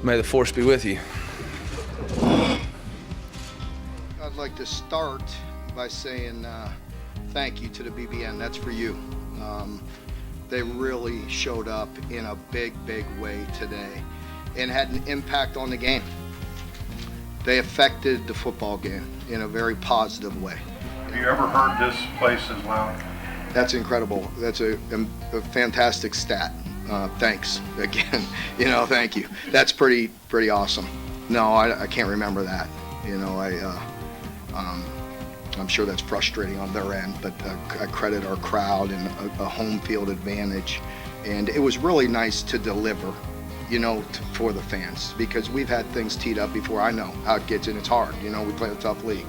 May the force be with you. I'd like to start by saying thank you to the BBN. That's for you. They really showed up in a big way today and had an impact on the game. They affected the football game in a very positive way. Have you ever heard this place as loud? That's incredible. That's a fantastic stat. Thanks again. Thank you. That's pretty awesome. No, I can't remember that. I'm sure that's frustrating on their end, but I credit our crowd and a home field advantage. And it was really nice to deliver, for the fans, because we've had things teed up before. I know how it gets, and it's hard. We play a tough league.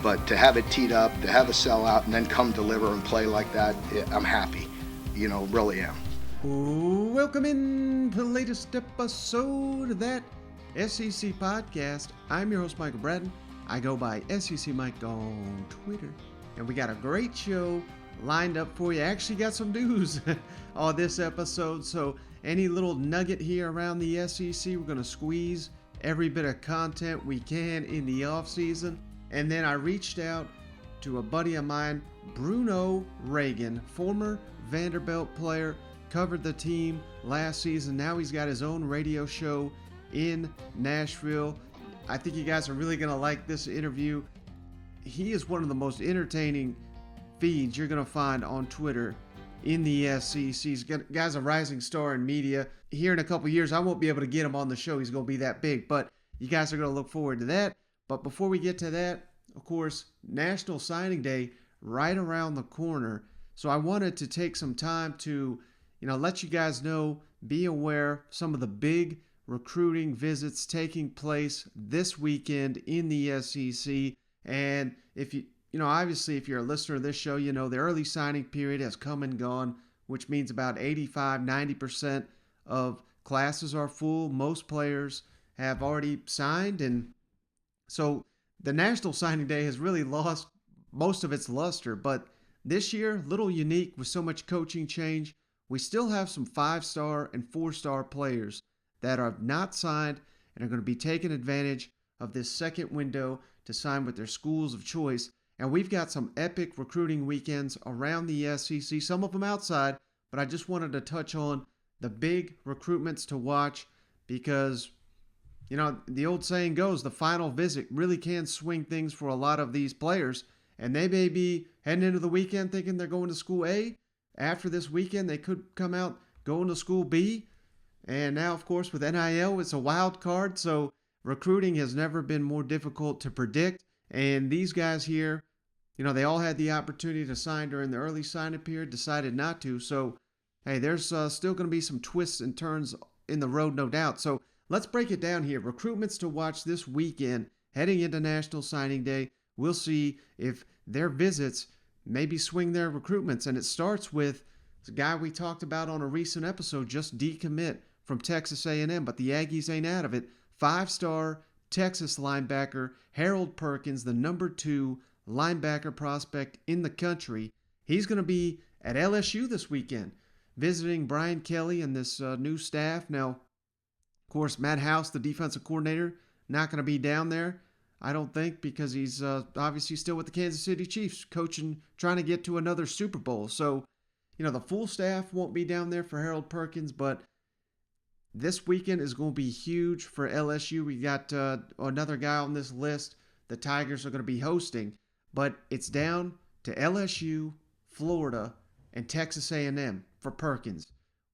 But to have it teed up, to have a sellout, and then come deliver and play like that, I'm happy. Really am. Welcome in to the latest episode of that SEC podcast. I'm your host, Michael Bratton. I go by SEC Mike on Twitter. And we got a great show lined up for you. Actually got some news on this episode. So any little nugget here around the SEC, we're going to squeeze every bit of content we can in the off season. And then I reached out to a buddy of mine, Bruno Reagan, former Vanderbilt player, covered the team last season. Now he's got his own radio show in Nashville. I think you guys are really going to like this interview. He is one of the most entertaining feeds you're going to find on Twitter in the SEC. He's guy's a rising star in media. Here in a couple years, I won't be able to get him on the show. He's going to be that big, but you guys are going to look forward to that. But before we get to that, of course, National Signing Day right around the corner. So I wanted to take some time to, let you guys know, be aware some of the big recruiting visits taking place this weekend in the SEC. And if obviously if you're a listener of this show, the early signing period has come and gone, which means about 85-90% of classes are full. Most players have already signed, and so the National Signing Day has really lost most of its luster. But this year, a little unique with so much coaching change. We still have some 5-star and 4-star players that are not signed and are going to be taking advantage of this second window to sign with their schools of choice. And we've got some epic recruiting weekends around the SEC, some of them outside, but I just wanted to touch on the big recruitments to watch because, the old saying goes, the final visit really can swing things for a lot of these players. And they may be heading into the weekend thinking they're going to school A. After this weekend, they could come out going to school B. And now, of course, with NIL, it's a wild card. So recruiting has never been more difficult to predict. And these guys here, they all had the opportunity to sign during the early signing period, decided not to. So, hey, there's still going to be some twists and turns in the road, no doubt. So let's break it down here. Recruitments to watch this weekend heading into National Signing Day. We'll see if their visits maybe swing their recruitments. And it starts with the guy we talked about on a recent episode, just decommit from Texas A&M, but the Aggies ain't out of it. 5-star Texas linebacker Harold Perkins, the number 2 linebacker prospect in the country. He's going to be at LSU this weekend, visiting Brian Kelly and this new staff. Now, of course, Matt House, the defensive coordinator, not going to be down there, I don't think, because he's obviously still with the Kansas City Chiefs, coaching, trying to get to another Super Bowl. So, the full staff won't be down there for Harold Perkins, but this weekend is going to be huge for LSU. We got another guy on this list the Tigers are going to be hosting, but it's down to LSU, Florida, and Texas A&M for Perkins.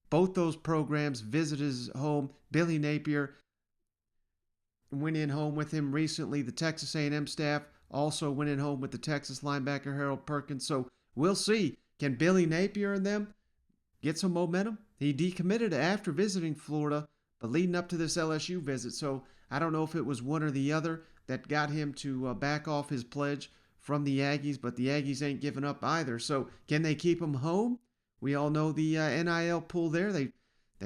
Both those programs visited his home. Billy Napier went in home with him recently. The Texas A&M staff also went in home with the Texas linebacker Harold Perkins. So we'll see. Can Billy Napier and them get some momentum? He decommitted after visiting Florida, but leading up to this LSU visit. So I don't know if it was one or the other that got him to back off his pledge from the Aggies, but the Aggies ain't giving up either. So can they keep him home? We all know the NIL pool there. They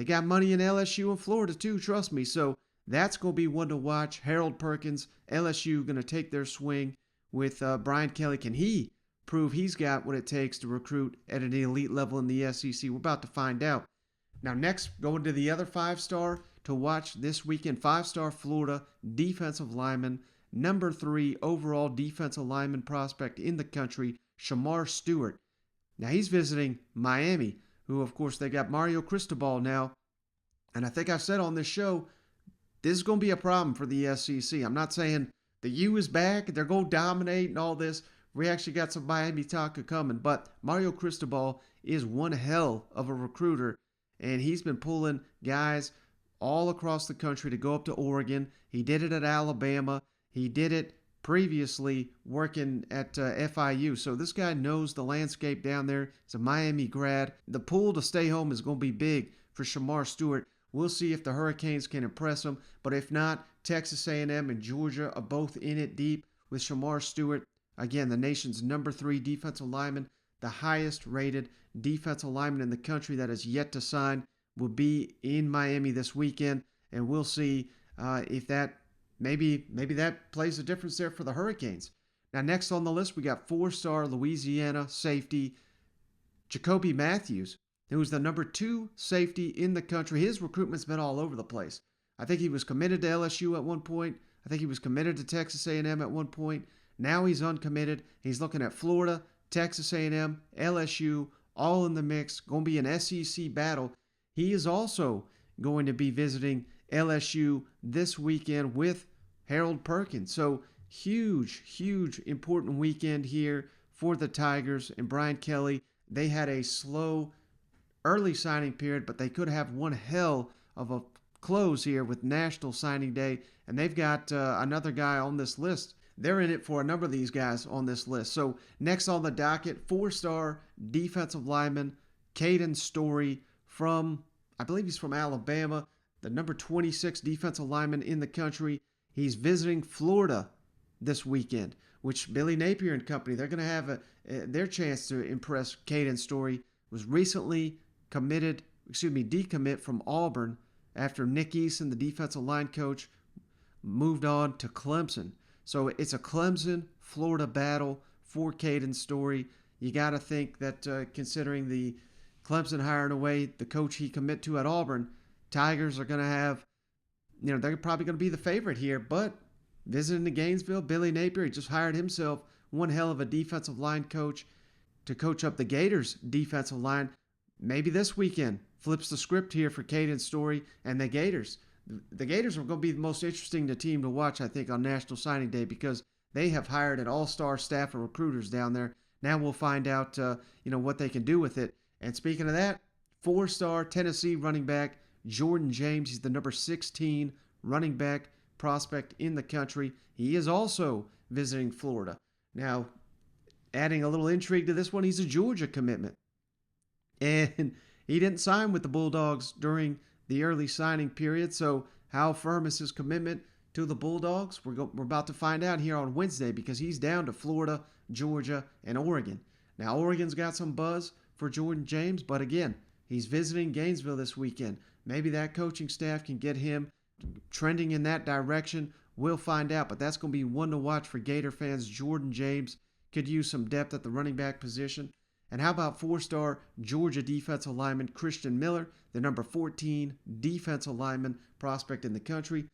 got money in LSU and Florida too, trust me. So that's going to be one to watch. Harold Perkins, LSU going to take their swing with Brian Kelly. Can he prove he's got what it takes to recruit at an elite level in the SEC? We're about to find out. Now next, going to the other 5-star, to watch this weekend. 5-star Florida defensive lineman, number 3 overall defensive lineman prospect in the country, Shamar Stewart. Now he's visiting Miami, who of course they got Mario Cristobal now. And I think I've said on this show, this is going to be a problem for the SEC. I'm not saying the U is back, they're going to dominate and all this. We actually got some Miami talk coming, but Mario Cristobal is one hell of a recruiter, and he's been pulling guys all across the country to go up to Oregon. He did it at Alabama. He did it previously working at FIU. So this guy knows the landscape down there. He's a Miami grad. The pull to stay home is going to be big for Shamar Stewart. We'll see if the Hurricanes can impress him, but if not, Texas A&M and Georgia are both in it deep with Shamar Stewart. Again, the nation's number 3 defensive lineman, the highest rated defensive lineman in the country that is yet to sign, will be in Miami this weekend, and we'll see if that maybe that plays a difference there for the Hurricanes. Now, next on the list, we got 4-star Louisiana safety Jacoby Matthews, who's the number 2 safety in the country. His recruitment's been all over the place. I think he was committed to LSU at one point. I think he was committed to Texas A&M at one point. Now he's uncommitted. He's looking at Florida, Texas A&M, LSU, all in the mix. Going to be an SEC battle. He is also going to be visiting LSU this weekend with Harold Perkins. So huge, important weekend here for the Tigers and Brian Kelly. They had a slow early signing period, but they could have one hell of a close here with National Signing Day, and they've got another guy on this list. They're in it for a number of these guys on this list. So next on the docket, 4-star defensive lineman Caden Story from, I believe he's from Alabama, the number 26 defensive lineman in the country. He's visiting Florida this weekend, which Billy Napier and company, they're going to have their chance to impress. Caden Story was recently decommit from Auburn after Nick Eason, the defensive line coach, moved on to Clemson. So it's a Clemson-Florida battle for Caden Story. You got to think that considering the Clemson hiring away the coach he commit to at Auburn, Tigers are going to have, they're probably going to be the favorite here. But visiting the Gainesville, Billy Napier, he just hired himself one hell of a defensive line coach to coach up the Gators' defensive line. Maybe this weekend flips the script here for Caden Story and the Gators. The Gators are going to be the most interesting team to watch, I think, on National Signing Day because they have hired an all-star staff of recruiters down there. Now we'll find out, what they can do with it. And speaking of that, 4-star Tennessee running back Jordan James. He's the number 16 running back prospect in the country. He is also visiting Florida. Now, adding a little intrigue to this one, he's a Georgia commitment. And he didn't sign with the Bulldogs during the early signing period. So how firm is his commitment to the Bulldogs? We're about to find out here on Wednesday because he's down to Florida, Georgia, and Oregon. Now, Oregon's got some buzz for Jordan James, but again, he's visiting Gainesville this weekend. Maybe that coaching staff can get him trending in that direction. We'll find out, but that's going to be one to watch for Gator fans. Jordan James could use some depth at the running back position. And how about 4-star Georgia defensive lineman Christian Miller, the number 14 defensive lineman prospect in the country?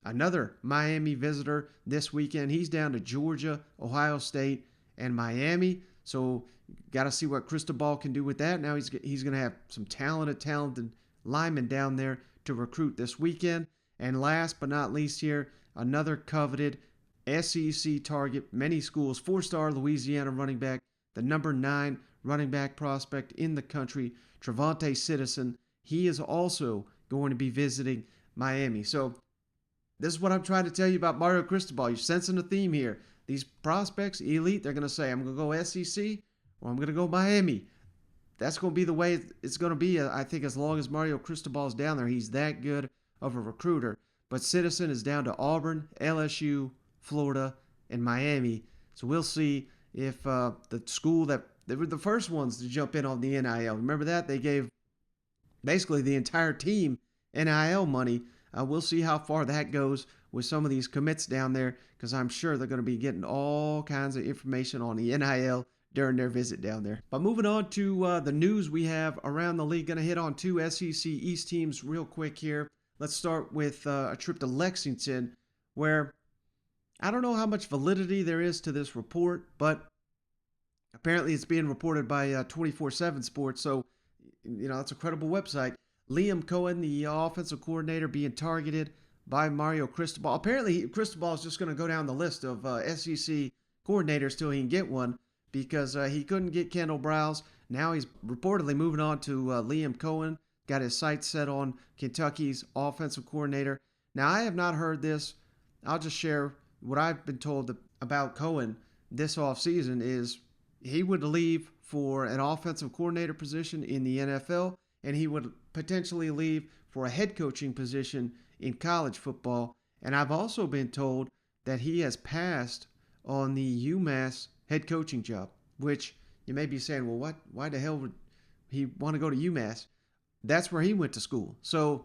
Another Miami visitor this weekend. He's down to Georgia, Ohio State, and Miami. So got to see what Cristobal can do with that. Now he's going to have some talented linemen down there to recruit this weekend. And last but not least here, another coveted SEC target, many schools, 4-star Louisiana running back, the number 9 running back prospect in the country, Trevante Citizen. He is also going to be visiting Miami. So this is what I'm trying to tell you about Mario Cristobal. You're sensing a theme here. These prospects, elite, they're going to say, I'm going to go SEC or I'm going to go Miami. That's going to be the way it's going to be, I think, as long as Mario Cristobal is down there. He's that good of a recruiter. But Citizen is down to Auburn, LSU, Florida, and Miami. So we'll see if the school that they were the first ones to jump in on the NIL. Remember that? They gave basically the entire team NIL money. We'll see how far that goes with some of these commits down there because I'm sure they're going to be getting all kinds of information on the NIL during their visit down there. But moving on to the news we have around the league, going to hit on 2 SEC East teams real quick here. let's start with a trip to Lexington, where I don't know how much validity there is to this report, but apparently it's being reported by 24/7 Sports, so it's a credible website. Liam Coen, the offensive coordinator, being targeted by Mario Cristobal. Apparently, Cristobal is just going to go down the list of SEC coordinators till he can get one, because he couldn't get Kendall Browse. Now he's reportedly moving on to Liam Coen. Got his sights set on Kentucky's offensive coordinator. Now, I have not heard this. I'll just share what I've been told about Coen this offseason is he would leave for an offensive coordinator position in the NFL, and he would potentially leave for a head coaching position in college football. And I've also been told that he has passed on the UMass head coaching job, which you may be saying, well, why the hell would he want to go to UMass? That's where he went to school. So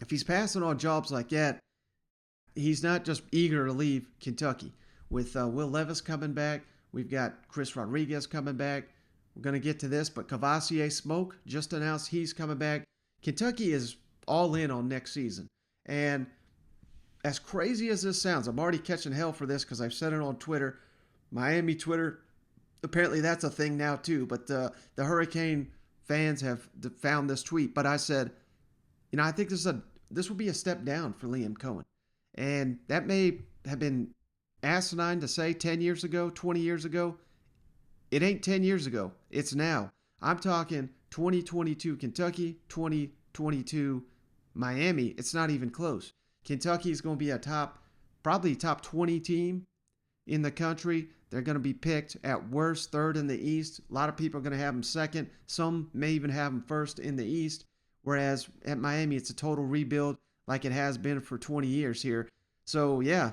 if he's passing on jobs like that, he's not just eager to leave Kentucky. With Will Levis coming back, we've got Chris Rodriguez coming back. We're going to get to this, but Kavosiey Smoke just announced he's coming back. Kentucky is all in on next season. And as crazy as this sounds, I'm already catching hell for this because I've said it on Twitter. Miami Twitter, apparently that's a thing now too, but the Hurricane fans have found this tweet. But I said, I think this will be a step down for Liam Coen. And that may have been asinine to say 10 years ago, 20 years ago. It ain't 10 years ago. It's now. I'm talking 2022 Kentucky, 2022 Miami. It's not even close. Kentucky is going to be probably top 20 team in the country. They're going to be picked at worst third in the East. A lot of people are going to have them second. Some may even have them first in the East. Whereas at Miami, it's a total rebuild like it has been for 20 years here. So, yeah,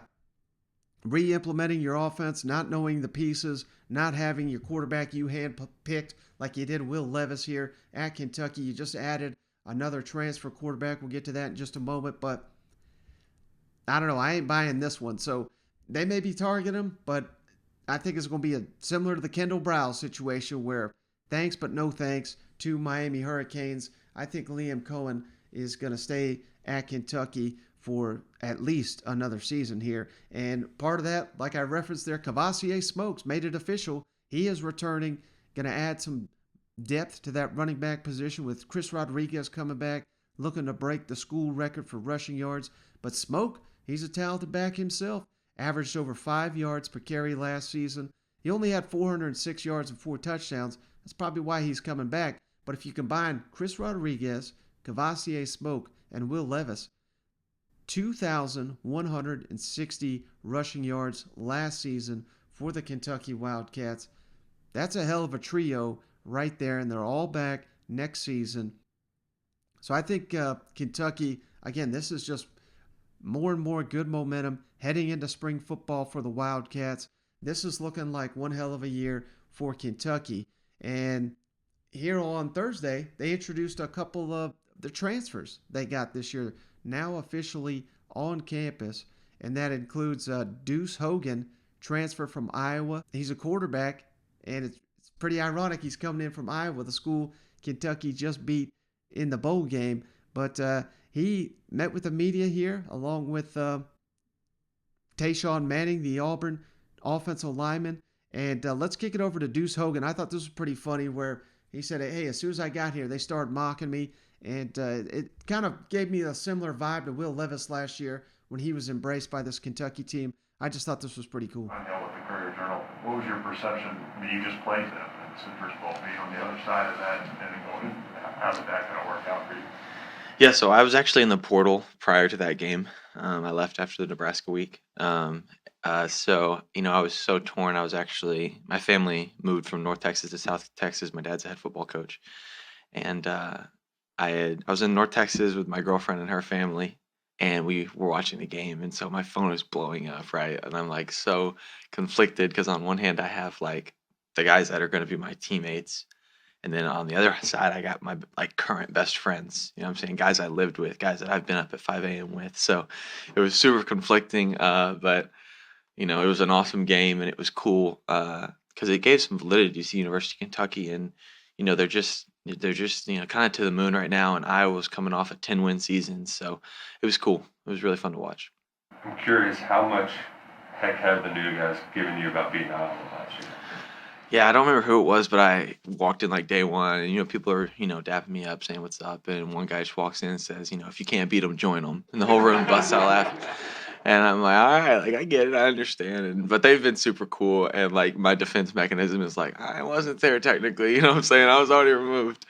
re-implementing your offense, not knowing the pieces, not having your quarterback you hand-picked like you did Will Levis here at Kentucky. You just added another transfer quarterback. We'll get to that in just a moment. But I don't know. I ain't buying this one. So they may be targeting him, but I think it's going to be similar to the Kendall Browse situation where thanks but no thanks to Miami Hurricanes. I think Liam Coen is going to stay at Kentucky for at least another season here. And part of that, like I referenced there, Kavosiey Smokes made it official. He is returning, going to add some depth to that running back position with Chris Rodriguez coming back, looking to break the school record for rushing yards. But Smoke, he's a talented back himself. Averaged over 5 yards per carry last season. He only had 406 yards and 4 touchdowns. That's probably why he's coming back. But if you combine Chris Rodriguez, Kavosiey Smoke, and Will Levis, 2,160 rushing yards last season for the Kentucky Wildcats. That's a hell of a trio right there, and they're all back next season. So I think Kentucky, again, this is just more and more good momentum heading into spring football for the Wildcats. This is looking like one hell of a year for Kentucky. And here on Thursday, they introduced a couple of the transfers they got this year, now officially on campus. And that includes Duece Hogan, transfer from Iowa. He's a quarterback, and it's pretty ironic he's coming in from Iowa, the school Kentucky just beat in the bowl game. But he met with the media here along with Tayshawn Manning, the Auburn offensive lineman. And let's kick it over to Duece Hogan. I thought this was pretty funny where he said, hey, as soon as I got here, they started mocking me. And it kind of gave me a similar vibe to Will Levis last year when he was embraced by this Kentucky team. I just thought this was pretty cool. I know with the Courier-Journal, what was your perception? I mean, you just played them in Citrus Bowl, being on the other side of that, and how did that kind of work out for you? Yeah, so I was actually in the portal prior to that game. I left after the Nebraska week. So, I was so torn. My family moved from North Texas to South Texas. My dad's a head football coach. And I was in North Texas with my girlfriend and her family, and we were watching the game. And so my phone was blowing up, right? And I'm like so conflicted because on one hand, I have like the guys that are going to be my teammates. And then on the other side, I got my current best friends, you know what I'm saying? Guys I lived with, guys that I've been up at 5 a.m. with. So it was super conflicting, but, it was an awesome game, and it was cool because it gave some validity to University of Kentucky. And, they're just they're just, kind of to the moon right now, and Iowa's coming off a 10-win season, so it was cool. It was really fun to watch. I'm curious, how much heck have the new guys given you about beating Iowa last year? Yeah, I don't remember who it was, but I walked in like day one, and people are dapping me up, saying what's up, and one guy just walks in and says, if you can't beat them, join them, and the whole room busts out laughing. And I'm like, all right, like I get it, I understand, but they've been super cool, and like my defense mechanism is like I wasn't there technically, you know what I'm saying? I was already removed.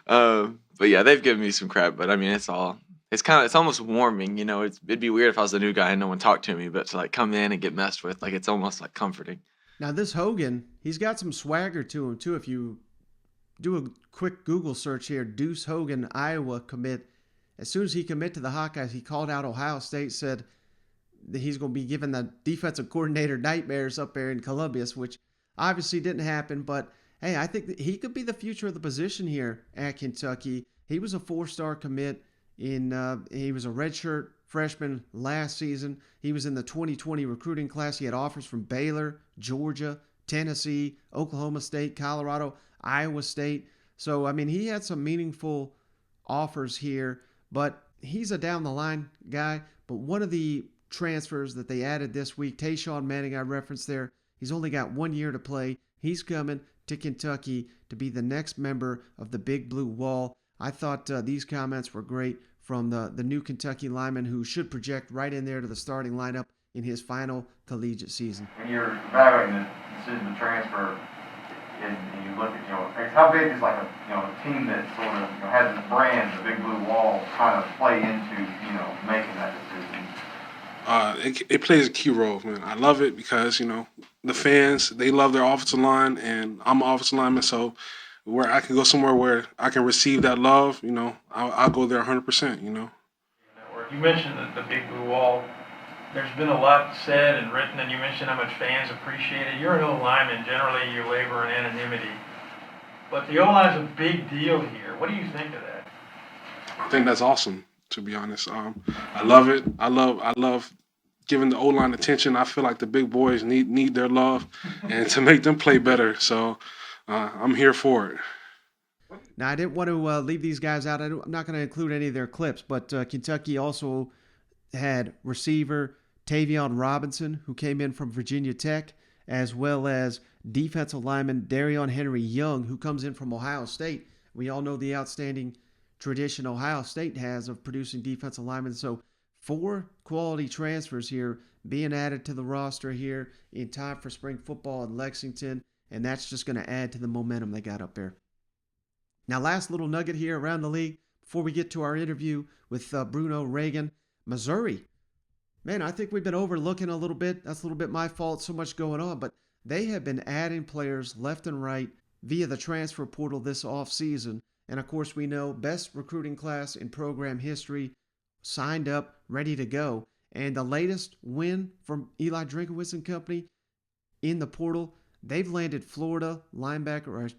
But yeah, they've given me some crap, but I mean it's almost warming, it'd be weird if I was the new guy and no one talked to me, but to like come in and get messed with, like it's almost like comforting. Now this Hogan, he's got some swagger to him too. If you do a quick Google search here, Duece Hogan, Iowa commit. As soon as he commit to the Hawkeyes, he called out Ohio State, said that he's going to be giving the defensive coordinator nightmares up there in Columbus, which obviously didn't happen. But hey, I think that he could be the future of the position here at Kentucky. He was a 4-star commit he was a redshirt freshman last season. He was in the 2020 recruiting class. He had offers from Baylor, Georgia, Tennessee, Oklahoma State, Colorado, Iowa State. So, I mean, he had some meaningful offers here, but he's a down-the-line guy. But one of the transfers that they added this week, Tayshawn Manning, I referenced there, he's only got 1 year to play. He's coming to Kentucky to be the next member of the Big Blue Wall. I thought these comments were great from the new Kentucky lineman who should project right in there to the starting lineup in his final collegiate season. When you're evaluating the decision to transfer, and you look at, how big is like a team that sort of has this brand, the Big Blue Wall, kind of play into, making that decision? It plays a key role, man. I love it because, the fans, they love their offensive line, and I'm an offensive lineman, so where I can go somewhere where I can receive that love, I'll go there 100%, You mentioned the Big Blue Wall. There's been a lot said and written, and you mentioned how much fans appreciate it. You're an O-lineman. Generally, you labor in anonymity. But the O-line's a big deal here. What do you think of that? I think that's awesome, to be honest. I love it. I love giving the O-line attention. I feel like the big boys need their love and to make them play better. So I'm here for it. Now, I didn't want to leave these guys out. I'm not going to include any of their clips, but Kentucky also had receiver Tavion Robinson, who came in from Virginia Tech, as well as defensive lineman Darion Henry Young, who comes in from Ohio State. We all know the outstanding tradition Ohio State has of producing defensive linemen. So 4 quality transfers here being added to the roster here in time for spring football in Lexington, and that's just going to add to the momentum they got up there. Now, last little nugget here around the league before we get to our interview with Bruno Reagan. Missouri, man, I think we've been overlooking a little bit. That's a little bit my fault, so much going on, but they have been adding players left and right via the transfer portal this offseason. And of course, we know best recruiting class in program history, signed up, ready to go. And the latest win from Eli Drinkowitz and company in the portal, they've landed Florida linebacker, or I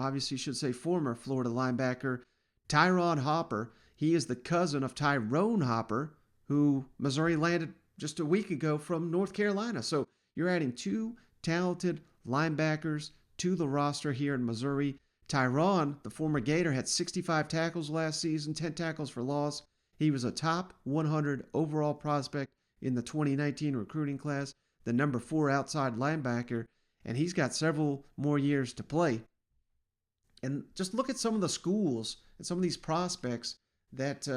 obviously should say former Florida linebacker, Tyron Hopper. He is the cousin of Tyrone Hopper, who Missouri landed just a week ago from North Carolina. So you're adding 2 talented linebackers to the roster here in Missouri. Tyron, the former Gator, had 65 tackles last season, 10 tackles for loss. He was a top 100 overall prospect in the 2019 recruiting class, the number 4 outside linebacker, and he's got several more years to play. And just look at some of the schools and some of these prospects that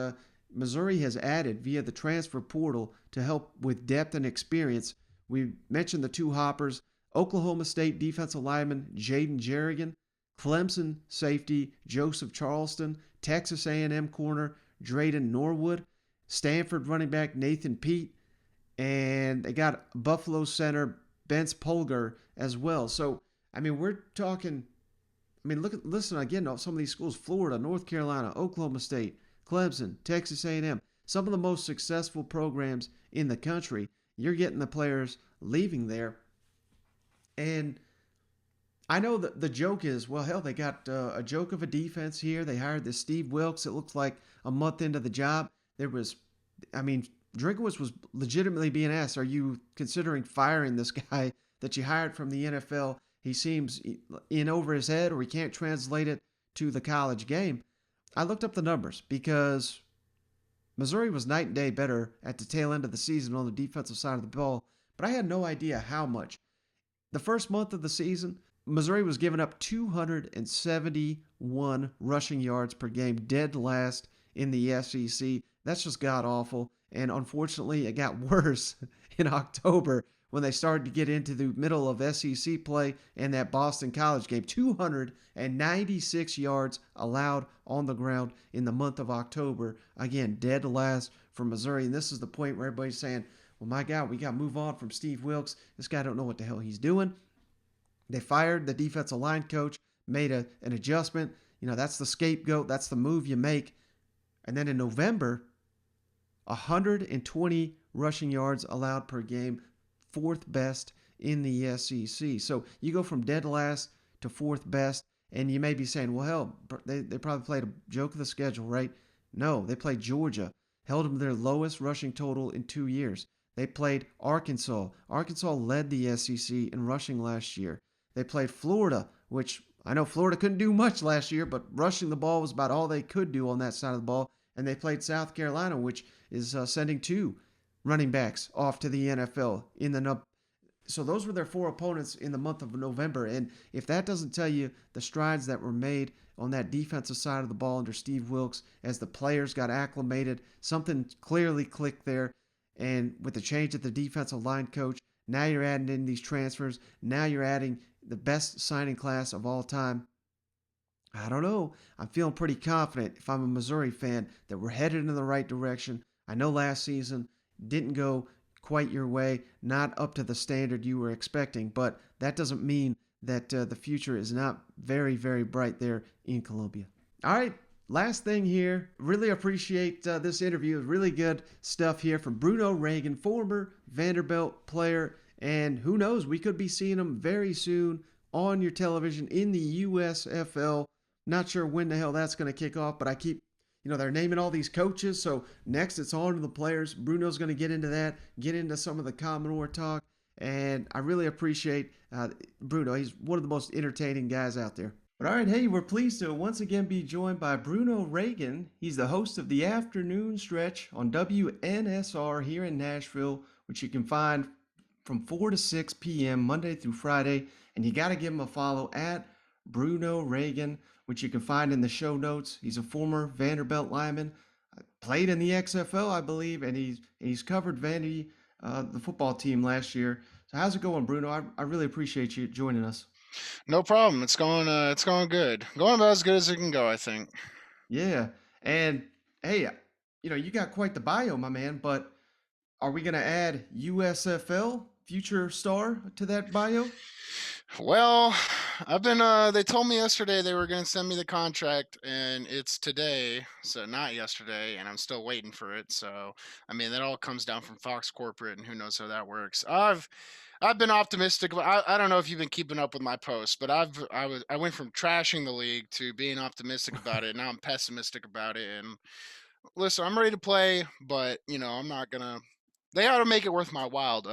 Missouri has added via the transfer portal to help with depth and experience. We mentioned the 2 Hoppers, Oklahoma State defensive lineman Jaden Jerrigan, Clemson safety Joseph Charleston, Texas A&M corner Drayden Norwood, Stanford running back Nathan Pete, and they got Buffalo center Bence Polgar as well. So, I mean, we're talking, listen again to some of these schools: Florida, North Carolina, Oklahoma State, Clemson, Texas A&M, some of the most successful programs in the country. You're getting the players leaving there. And I know that the joke is, well, hell, they got a joke of a defense here. They hired this Steve Wilkes. It looks like a month into the job. Drinkowitz was legitimately being asked, are you considering firing this guy that you hired from the NFL? He seems in over his head, or he can't translate it to the college game, I looked up the numbers because Missouri was night and day better at the tail end of the season on the defensive side of the ball, but I had no idea how much. The first month of the season, Missouri was giving up 271 rushing yards per game, dead last in the SEC. That's just god awful. And unfortunately, it got worse in October when they started to get into the middle of SEC play and that Boston College game. 296 yards allowed on the ground in the month of October. Again, dead last for Missouri. And this is the point where everybody's saying, well, my God, we got to move on from Steve Wilkes. This guy don't know what the hell he's doing. They fired the defensive line coach, made an adjustment. That's the scapegoat. That's the move you make. And then in November, 120 rushing yards allowed per game, fourth best in the SEC. So you go from dead last to fourth best, and you may be saying, well, hell, they probably played a joke of the schedule, right? No, they played Georgia, held them to their lowest rushing total in 2 years. They played Arkansas. Arkansas led the SEC in rushing last year. They played Florida, which I know Florida couldn't do much last year, but rushing the ball was about all they could do on that side of the ball. And they played South Carolina, which is sending 2 running backs off to the NFL in the So those were their 4 opponents in the month of November. And if that doesn't tell you the strides that were made on that defensive side of the ball under Steve Wilkes as the players got acclimated, something clearly clicked there. And with the change at the defensive line coach, now you're adding in these transfers. Now you're adding the best signing class of all time. I don't know. I'm feeling pretty confident if I'm a Missouri fan that we're headed in the right direction. I know last season didn't go quite your way, not up to the standard you were expecting, but that doesn't mean that the future is not very, very bright there in Columbia. All right, last thing here. Really appreciate this interview. Really good stuff here from Bruno Reagan, former Vanderbilt player, and who knows, we could be seeing him very soon on your television in the USFL. Not sure when the hell that's going to kick off, but I keep, they're naming all these coaches. So next it's on to the players. Bruno's going to get into that, get into some of the Commodore talk. And I really appreciate Bruno. He's one of the most entertaining guys out there. But all right, hey, we're pleased to once again be joined by Bruno Reagan. He's the host of the Afternoon Stretch on WNSR here in Nashville, which you can find from 4 to 6 p.m. Monday through Friday. And you got to give him a follow at Bruno Reagan, which you can find in the show notes. He's a former Vanderbilt lineman, played in the XFL, I believe, and he's covered Vandy, the football team last year. So how's it going, Bruno? I really appreciate you joining us. No problem. It's going good. Going about as good as it can go, I think. Yeah. And hey, you got quite the bio, my man, but are we going to add USFL future star to that bio? Well, I've been they told me yesterday they were going to send me the contract, and it's today, so not yesterday, and I'm still waiting for it. So, I mean, that all comes down from Fox Corporate, and who knows how that works. I've been optimistic. I don't know if you've been keeping up with my posts, but I went from trashing the league to being optimistic about it. Now I'm pessimistic about it. And listen, I'm ready to play, but I'm not gonna. They ought to make it worth my while.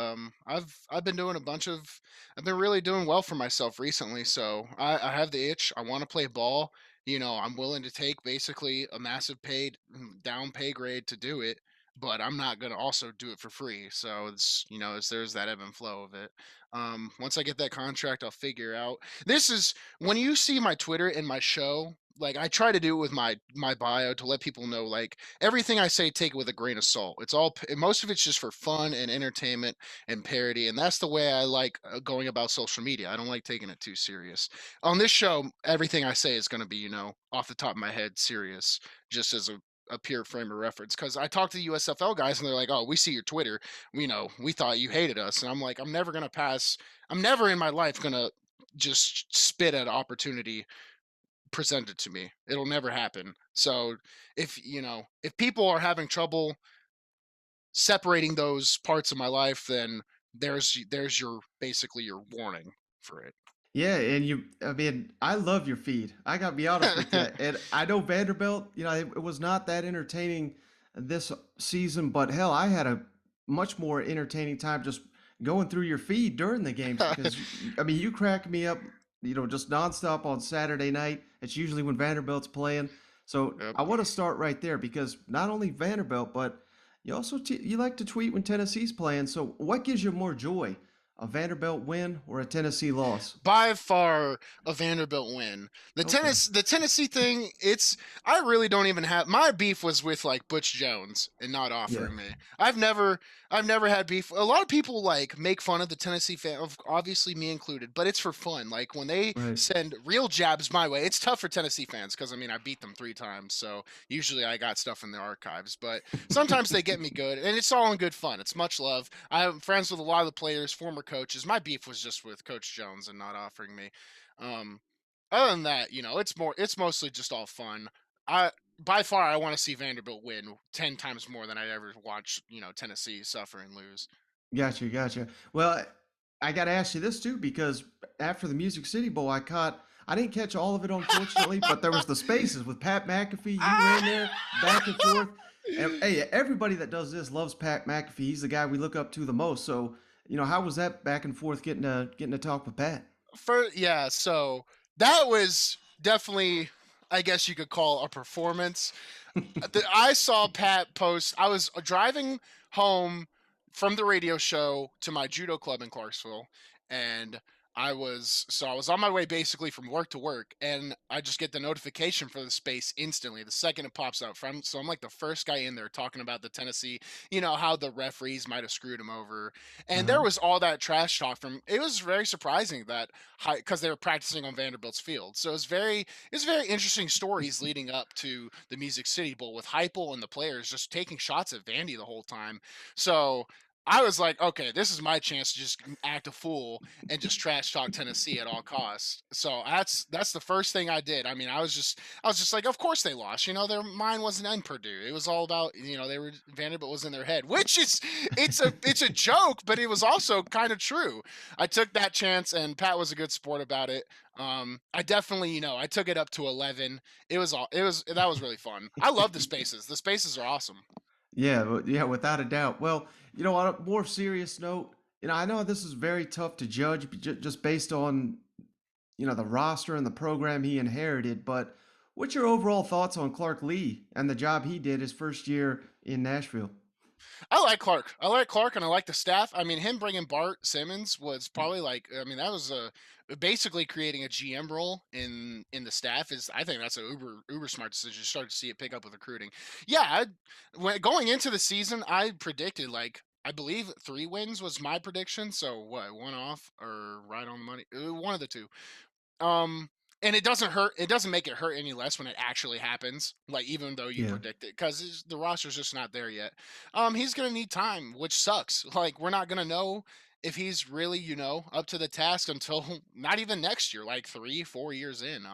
I've been doing I've been really doing well for myself recently. So I have the itch. I want to play ball. I'm willing to take basically a massive down pay grade to do it, but I'm not going to also do it for free. So there's that ebb and flow of it. Once I get that contract, I'll figure out. This is when you see my Twitter and my show. Like, I try to do it with my bio to let people know, like, everything I say, take it with a grain of salt. Most of it's just for fun and entertainment and parody, and that's the way I like going about social media. I don't like taking it too serious. On this show, everything I say is going to be, off the top of my head, serious, just as a pure frame of reference. Because I talk to the USFL guys, and they're like, oh, we see your Twitter. We thought you hated us. And I'm like, I'm never in my life going to just spit at opportunity presented to me. It'll never happen. So if people are having trouble separating those parts of my life, then there's your basically your warning for it. Yeah, and I love your feed. I gotta be honest with you. And I know Vanderbilt, it was not that entertaining this season, but hell, I had a much more entertaining time just going through your feed during the games because you crack me up just nonstop on Saturday night. It's usually when Vanderbilt's playing. So Yep. I want to start right there because not only Vanderbilt, but you also you like to tweet when Tennessee's playing. So what gives you more joy, a Vanderbilt win or a Tennessee loss? By far a Vanderbilt win. Okay. The Tennessee thing, I really don't even have my beef was with like Butch Jones and not Yeah. offering me. I've never had beef. A lot of people like make fun of the Tennessee fan, obviously me included, but it's for fun. Like when they Right. send real jabs my way, it's tough for Tennessee fans because I beat them 3 times, so usually I got stuff in the archives. But sometimes they get me good, and it's all in good fun. It's much love. I'm friends with a lot of the players, former coaches. My beef was just with Coach Jones and not offering me. Um, Other than that, it's mostly just all fun. I by far I want to see Vanderbilt win 10 times more than I ever watch Tennessee suffer and lose. Gotcha, gotcha. Well, I got to ask you this too because after the Music City Bowl, I didn't catch all of it unfortunately, but there was the spaces with Pat McAfee. You were in there back and forth. And hey, everybody that does this loves Pat McAfee. He's the guy we look up to the most. So, how was that back and forth getting to talk with Pat? So that was definitely, I guess you could call a performance. I saw Pat post. I was driving home from the radio show to my judo club in Clarksville, and I was on my way basically from work to work, and I just get the notification for the space instantly the second it pops out. So I'm like the first guy in there talking about the Tennessee, how the referees might have screwed him over, and there Uh-huh. was all that trash talk from. It was very surprising that because they were practicing on Vanderbilt's field, so it's very interesting stories leading up to the Music City Bowl with Heupel and the players just taking shots at Vandy the whole time. So I was like, okay, this is my chance to just act a fool and just trash talk Tennessee at all costs. So that's the first thing I did. I was just like, of course they lost. Their mind wasn't in Purdue. It was all about they were Vanderbilt was in their head, which is it's a joke, but it was also kind of true. I took that chance, and Pat was a good sport about it. I definitely I took it up to 11. That was really fun. I love the spaces. The spaces are awesome. Yeah, without a doubt. Well, on a more serious note, I know this is very tough to judge just based on, the roster and the program he inherited, but what's your overall thoughts on Clark Lee and the job he did his first year in Nashville? I like Clark. I like Clark, and I like the staff. Him bringing Bart Simmons was probably like. That was basically creating a GM role in the staff. I think that's a uber smart decision. You start to see it pick up with recruiting. Yeah, going into the season, I predicted I believe 3 wins was my prediction. So what, one off or right on the money? One of the two. Um, and it doesn't hurt. It doesn't make it hurt any less when it actually happens. Like even though you Yeah. predict it, because the roster's just not there yet. He's gonna need time, which sucks. Like we're not gonna know if he's really up to the task until not even next year, like 3-4 years in.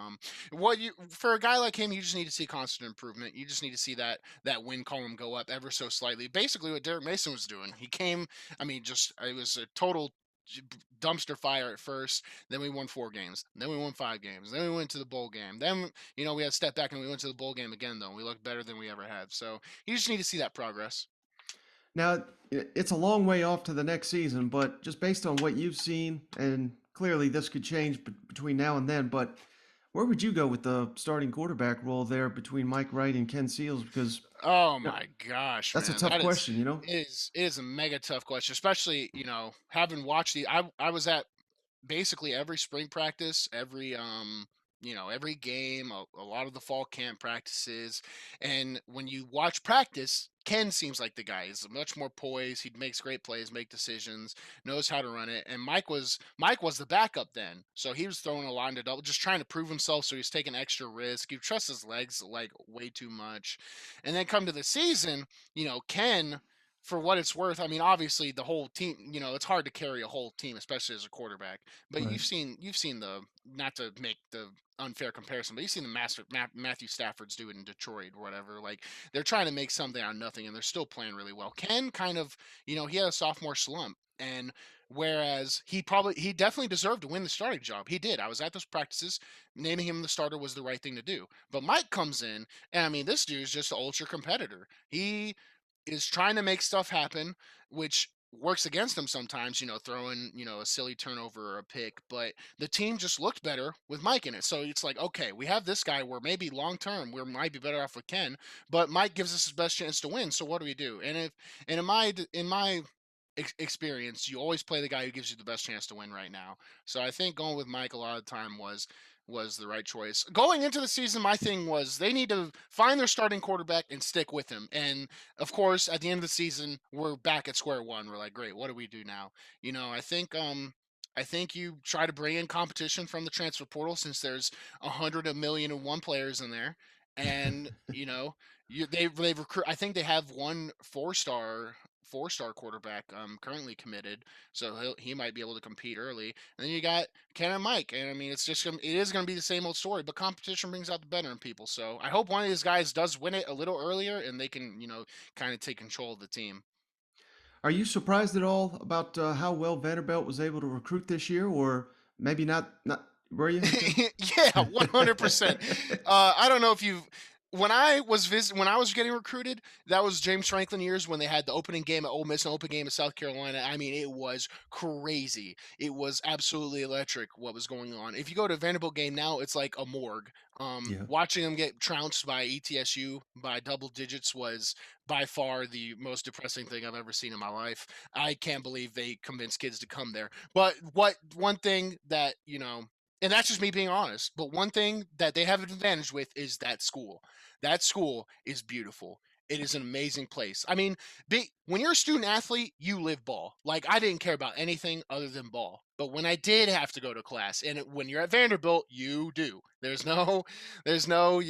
What you for a guy like him, you just need to see constant improvement. You just need to see that win column go up ever so slightly. Basically, what Derek Mason was doing. He came. Just it was a total dumpster fire at first. Then we won 4 games. Then we won 5 games. Then we went to the bowl game. Then we had to step back and we went to the bowl game again. Though we looked better than we ever had. So you just need to see that progress. Now, it's a long way off to the next season, but just based on what you've seen, and clearly this could change between now and then, but where would you go with the starting quarterback role there between Mike Wright and Ken Seals? Because Oh my gosh, that's a man, tough that is question. it is a mega tough question, especially having watched I was at basically every spring practice, every game, a lot of the fall camp practices, and when you watch practice, Ken seems like the guy. He's much more poised. He makes great plays, make decisions, knows how to run it. And Mike was the backup then, so he was throwing a line to double, just trying to prove himself. So he's taking extra risk. You trust his legs like way too much, and then come to the season, Ken. For what it's worth, obviously the whole team. It's hard to carry a whole team, especially as a quarterback. But Right. you've seen the not to make the unfair comparison, but you've seen the Matthew Stafford's do it in Detroit or whatever. Like they're trying to make something out of nothing, and they're still playing really well. Ken kind of, he had a sophomore slump, and whereas he definitely deserved to win the starting job. He did. I was at those practices. Naming him the starter was the right thing to do. But Mike comes in, and this dude's just an ultra competitor. He is trying to make stuff happen, which works against them sometimes, throwing, a silly turnover or a pick, but the team just looked better with Mike in it. So it's like, okay, we have this guy where maybe long term we might be better off with Ken, but Mike gives us his best chance to win. So what do we do? And in my experience, you always play the guy who gives you the best chance to win right now. So I think going with Mike a lot of the time was the right choice. Going into the season, my thing was they need to find their starting quarterback and stick with him. And of course, at the end of the season, we're back at square one. We're like, great, what do we do now? I think you try to bring in competition from the transfer portal since there's 100 million and one players in there. And they've recruit. I think they have one four-star quarterback currently committed, so he might be able to compete early. And then you got Ken and Mike, and I mean it is gonna be the same old story, but competition brings out the better in people. So I hope one of these guys does win it a little earlier, and they can kind of take control of the team. Are you surprised at all about how well Vanderbilt was able to recruit this year, or maybe not? Not were you? Yeah, 100%. I don't know if you've when I was getting recruited, that was James Franklin years when they had the opening game at Ole Miss and opening game at South Carolina. I mean, it was crazy. It was absolutely electric what was going on. If you go to a Vanderbilt game now, it's like a morgue. Yeah. Watching them get trounced by ETSU by double digits was by far the most depressing thing I've ever seen in my life. I can't believe they convinced kids to come there. But one thing that, and that's just me being honest, but one thing that they have an advantage with is that school. That school is beautiful. It is an amazing place. I mean, when you're a student athlete, you live ball. Like, I didn't care about anything other than ball. But when I did have to go to class, and when you're at Vanderbilt, you do. There's no, there's no,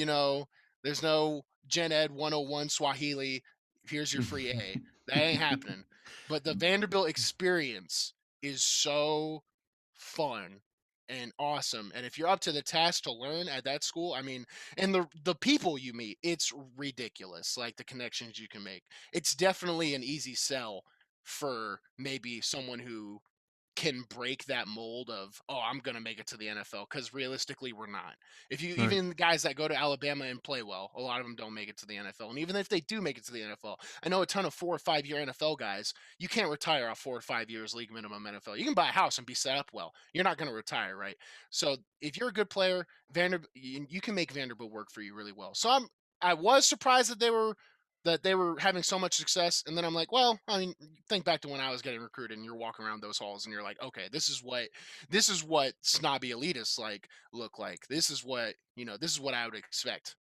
there's no Gen Ed 101 Swahili. Here's your free A. That ain't happening. But the Vanderbilt experience is so fun and awesome. And if you're up to the task to learn at that school, I mean, and the people you meet, it's ridiculous. Like the connections you can make. It's definitely an easy sell for maybe someone who can break that mold of, oh, I'm going to make it to the NFL, because realistically we're not. Right. Even the guys that go to Alabama and play well, a lot of them don't make it to the NFL. And even if they do make it to the NFL, I know a ton of 4 or 5 year NFL guys. You can't retire off 4 or 5 years league minimum NFL. You can buy a house and be set up well. You're not going to retire, right? So if you're a good player, you can make Vanderbilt work for you really well. So I was surprised that they were having so much success. And then I'm like, well, I mean, think back to when I was getting recruited and you're walking around those halls and you're like, okay, this is what snobby elitists look like. This is what I would expect.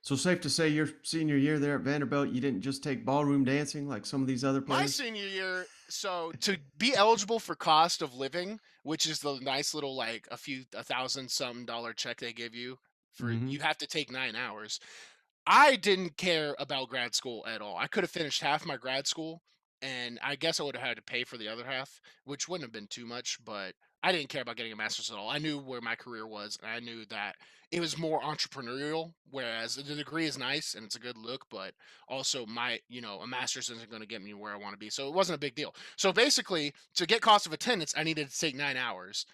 So safe to say your senior year there at Vanderbilt, you didn't just take ballroom dancing like some of these other My players? senior year, so to be eligible for cost of living, which is the nice little like a thousand some dollar check they give you for, Mm-hmm. you have to take 9 hours. I didn't care about grad school at all. I could have finished half my grad school, and I guess I would have had to pay for the other half, which wouldn't have been too much, but I didn't care about getting a master's at all. I knew where my career was, and I knew that it was more entrepreneurial, whereas the degree is nice and it's a good look, but also a master's isn't going to get me where I want to be. So it wasn't a big deal. So basically, to get cost of attendance, I needed to take 9 hours,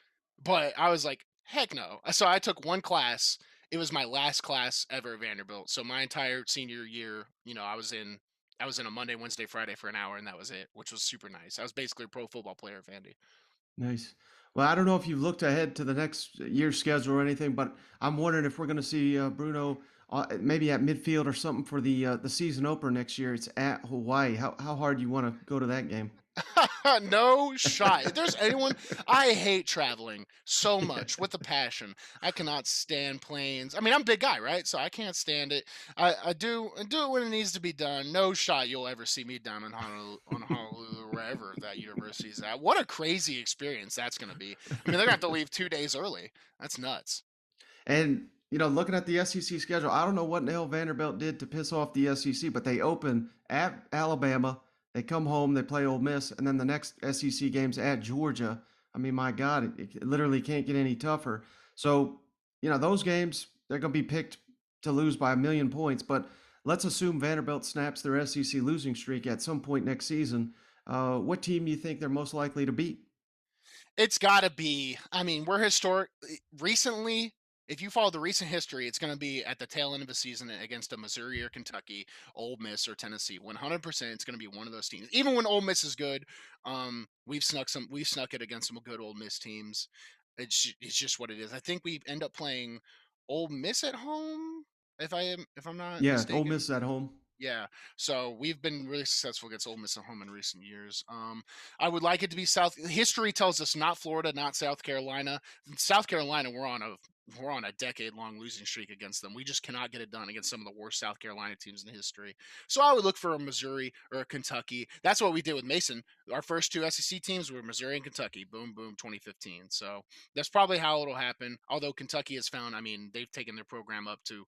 but I was like, heck no. So I took one class. It was my last class ever at Vanderbilt. So my entire senior year, I was in a Monday, Wednesday, Friday for an hour, and that was it, which was super nice. I was basically a pro football player at Vandy. Nice. Well, I don't know if you've looked ahead to the next year's schedule or anything, but I'm wondering if we're going to see Bruno maybe at midfield or something for the season opener next year. It's at Hawaii. How hard you want to go to that game? No shot. If there's anyone, I hate traveling so much with a passion. I cannot stand planes. I mean, I'm a big guy, right? So I can't stand it. I do it when it needs to be done. No shot you'll ever see me down in Honolulu, wherever that university's at. What a crazy experience that's going to be. I mean, they're going to have to leave 2 days early. That's nuts. And looking at the SEC schedule, I don't know what the hell Vanderbilt did to piss off the SEC, but they open at Alabama, they come home, they play Ole Miss, and then the next SEC game's at Georgia. I mean, my God, it literally can't get any tougher. So, those games, they're going to be picked to lose by 1,000,000 points, but let's assume Vanderbilt snaps their SEC losing streak at some point next season. What team do you think they're most likely to beat? It's got to be. I mean, we're historic. Recently, if you follow the recent history, it's going to be at the tail end of the season against a Missouri or Kentucky, Ole Miss or Tennessee. 100%, it's going to be one of those teams. Even when Ole Miss is good, we've snuck it against some good Ole Miss teams. It's just what it is. I think we end up playing Ole Miss at home, if I'm not Yeah, Ole mistaken. Miss at home. Yeah, so we've been really successful against Ole Miss at home in recent years. I would like it to be South. History tells us not Florida, not South Carolina. South Carolina, we're on a decade-long losing streak against them. We just cannot get it done against some of the worst South Carolina teams in history. So I would look for a Missouri or a Kentucky. That's what we did with Mason. Our first two SEC teams were Missouri and Kentucky. Boom, boom, 2015. So that's probably how it'll happen. Although Kentucky has found, I mean, they've taken their program up to,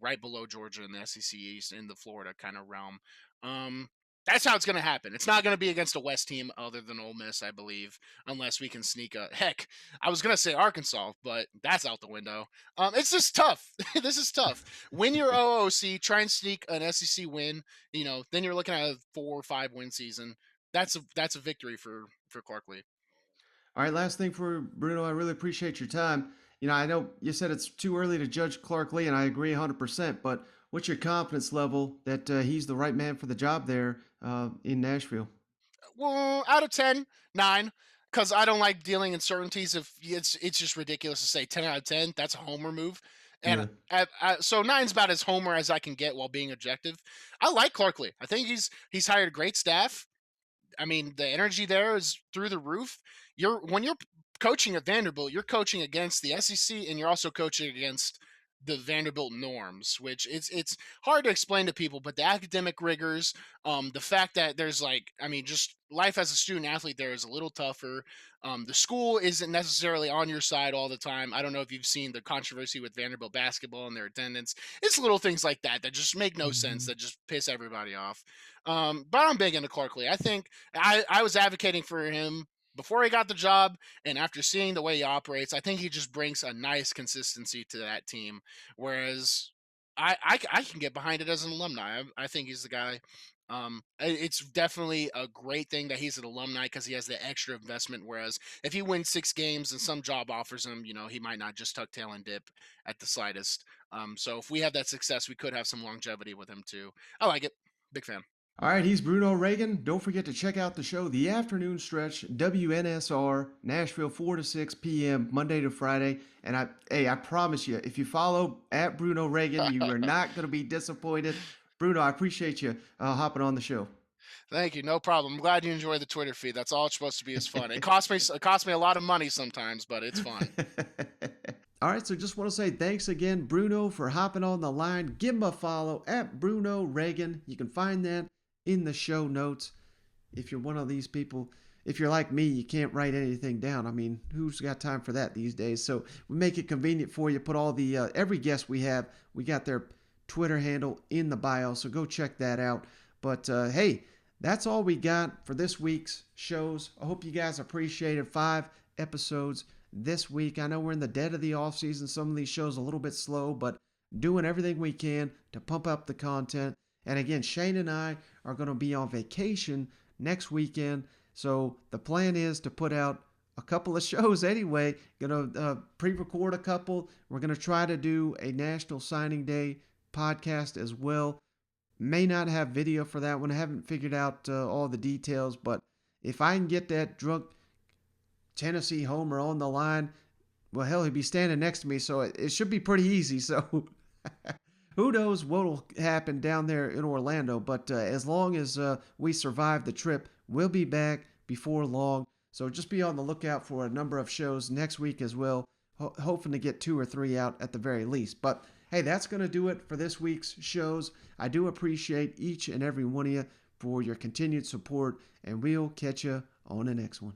right below Georgia in the SEC East in the Florida kind of realm. That's how it's going to happen. It's not going to be against a West team other than Ole Miss, I believe, unless we can sneak a heck. I was going to say Arkansas, but that's out the window. It's just tough. This is tough. Win your OOC, try and sneak an SEC win. Then you're looking at a 4 or 5 win season. That's a victory for Clark Lee. All right, last thing for Bruno, I really appreciate your time. I know you said it's too early to judge Clark Lee, and I agree 100%, but what's your confidence level that he's the right man for the job there in Nashville? Well, out of 10, 9, because I don't like dealing uncertainties. If it's just ridiculous to say 10 out of 10. That's a homer move. And so 9's about as homer as I can get while being objective. I like Clark Lee. I think he's hired a great staff. I mean, the energy there is through the roof. When you're coaching at Vanderbilt, you're coaching against the SEC, and you're also coaching against the Vanderbilt norms, which it's hard to explain to people, but the academic rigors, the fact that there's just life as a student athlete there is a little tougher. The school isn't necessarily on your side all the time. I don't know if you've seen the controversy with Vanderbilt basketball and their attendance. It's little things like that just make no sense, that just piss everybody off. But I'm big into Clark Lee. I think I was advocating for him before he got the job, and after seeing the way he operates, I think he just brings a nice consistency to that team. Whereas I can get behind it as an alumni. I think he's the guy. It's definitely a great thing that he's an alumni because he has the extra investment. Whereas if he wins 6 games and some job offers him, he might not just tuck tail and dip at the slightest. So if we have that success, we could have some longevity with him too. I like it. Big fan. All right, he's Bruno Reagan. Don't forget to check out the show, The Afternoon Stretch, WNSR, Nashville, 4 to 6 p.m., Monday to Friday. And I promise you, if you follow at Bruno Reagan, you are not going to be disappointed. Bruno, I appreciate you hopping on the show. Thank you. No problem. I'm glad you enjoy the Twitter feed. That's all it's supposed to be, is fun. It costs me a lot of money sometimes, but it's fun. All right, so just want to say thanks again, Bruno, for hopping on the line. Give him a follow at Bruno Reagan. You can find that in the show notes. If you're one of these people, if you're like me, you can't write anything down. I mean, who's got time for that these days? So we make it convenient for you. Put all the every guest we have, we got their Twitter handle in the bio, so go check that out. But hey, that's all we got for this week's shows. I hope you guys appreciated 5 episodes this week. I know we're in the dead of the off season. Some of these shows a little bit slow, but doing everything we can to pump up the content. And again, Shane and I are going to be on vacation next weekend. So the plan is to put out a couple of shows anyway. Going to pre-record a couple. We're going to try to do a National Signing Day podcast as well. May not have video for that one. I haven't figured out all the details. But if I can get that drunk Tennessee homer on the line, well, hell, he'll be standing next to me. So it should be pretty easy. So who knows what will happen down there in Orlando, but as long as we survive the trip, we'll be back before long. So just be on the lookout for a number of shows next week as well, hoping to get 2 or 3 out at the very least. But hey, that's going to do it for this week's shows. I do appreciate each and every one of you for your continued support, and we'll catch you on the next one.